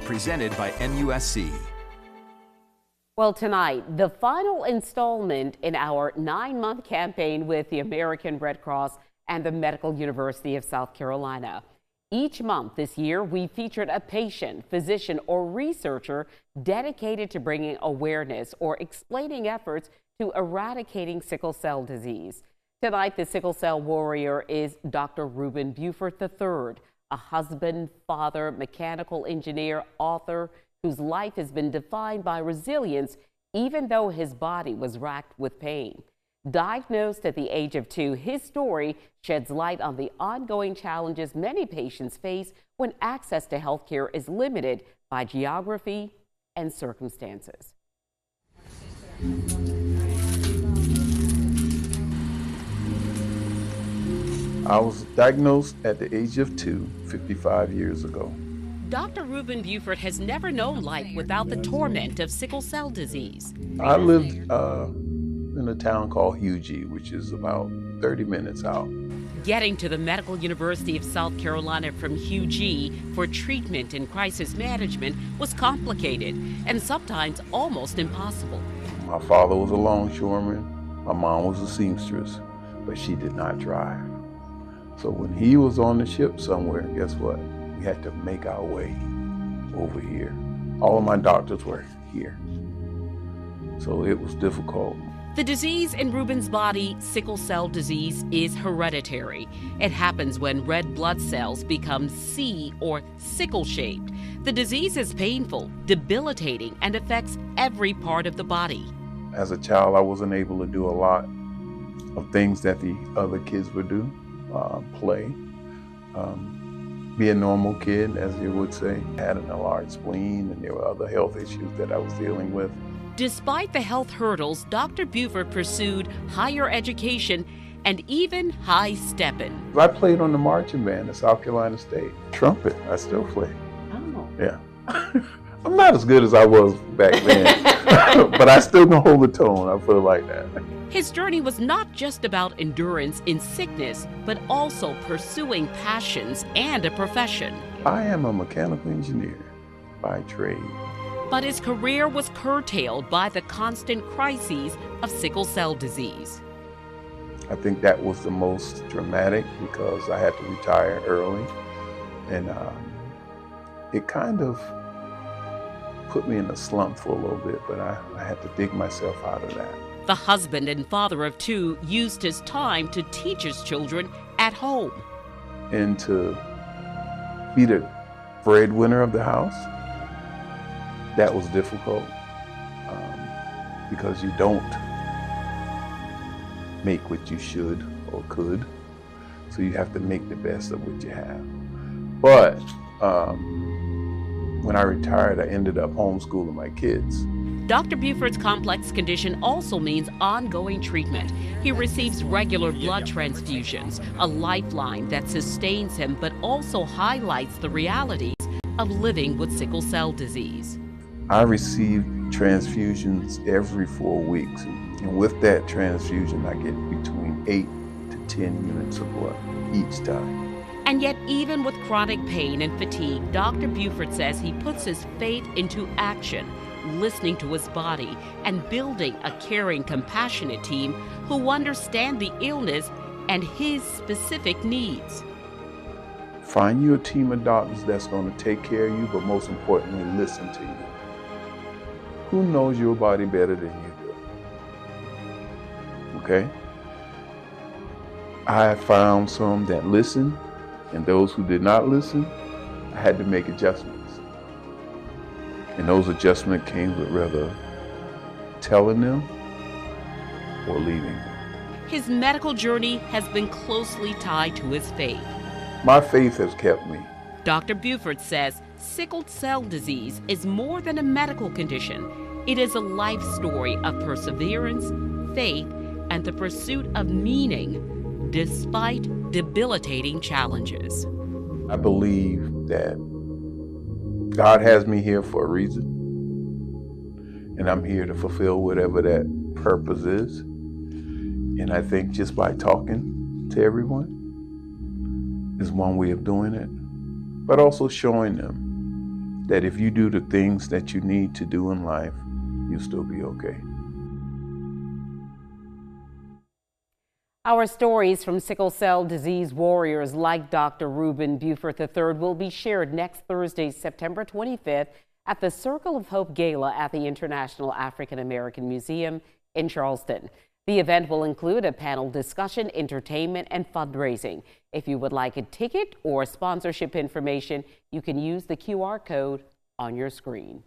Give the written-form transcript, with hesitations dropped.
Presented by MUSC. Well, tonight, the final installment in our 9-month campaign with the American Red Cross and the Medical University of South Carolina. Each month this year, we featured a patient, physician, or researcher dedicated to bringing awareness or explaining efforts to eradicating sickle cell disease. Tonight, the sickle cell warrior is Dr. Reuben Buford III, a husband, father, mechanical engineer, author, whose life has been defined by resilience even though his body was racked with pain. Diagnosed at the age of 2, his story sheds light on the ongoing challenges many patients face when access to health care is limited by geography and circumstances. I was diagnosed at the age of 2, 55 years ago. Dr. Reuben Buford has never known life without the torment of sickle cell disease. I lived in a town called Hughie, which is about 30 minutes out. Getting to the Medical University of South Carolina from Hughie for treatment and crisis management was complicated and sometimes almost impossible. My father was a longshoreman, my mom was a seamstress, but she did not drive. So when he was on the ship somewhere, guess what? We had to make our way over here. All of my doctors were here. So it was difficult. The disease in Reuben's body, sickle cell disease, is hereditary. It happens when red blood cells become C or sickle-shaped. The disease is painful, debilitating, and affects every part of the body. As a child, I wasn't able to do a lot of things that the other kids would do. Play, be a normal kid, as you would say. I had an enlarged spleen, and there were other health issues that I was dealing with. Despite the health hurdles, Dr. Buford pursued higher education and even high stepping. I played on the marching band at South Carolina State. Trumpet, I still play. Oh. Yeah. I'm not as good as I was back then, but I still can hold the tone, I feel like that. His journey was not just about endurance in sickness, but also pursuing passions and a profession. I am a mechanical engineer by trade. But his career was curtailed by the constant crises of sickle cell disease. I think that was the most dramatic because I had to retire early, and it kind of put me in a slump for a little bit, but I had to dig myself out of that. The husband and father of 2 used his time to teach his children at home. And to be the breadwinner of the house, that was difficult because you don't make what you should or could, so you have to make the best of what you have. But when I retired, I ended up homeschooling my kids. Dr. Buford's complex condition also means ongoing treatment. He receives regular blood transfusions, a lifeline that sustains him but also highlights the realities of living with sickle cell disease. I receive transfusions every 4 weeks, and with that transfusion, I get between 8 to 10 units of blood each time. And yet, even with chronic pain and fatigue, Dr. Buford says he puts his faith into action, listening to his body and building a caring, compassionate team who understand the illness and his specific needs. Find you a team of doctors that's going to take care of you, but most importantly, listen to you. Who knows your body better than you do? Okay? I found some that listened, and those who did not listen, I had to make adjustments. And those adjustments came with rather telling them or leaving them. His medical journey has been closely tied to his faith. My faith has kept me. Dr. Buford says sickle cell disease is more than a medical condition. It is a life story of perseverance, faith, and the pursuit of meaning despite debilitating challenges. I believe that God has me here for a reason, and I'm here to fulfill whatever that purpose is. And I think just by talking to everyone is one way of doing it, but also showing them that if you do the things that you need to do in life, you'll still be okay. Our stories from sickle cell disease warriors like Dr. Reuben Buford III will be shared next Thursday, September 25th at the Circle of Hope Gala at the International African American Museum in Charleston. The event will include a panel discussion, entertainment, and fundraising. If you would like a ticket or sponsorship information, you can use the QR code on your screen.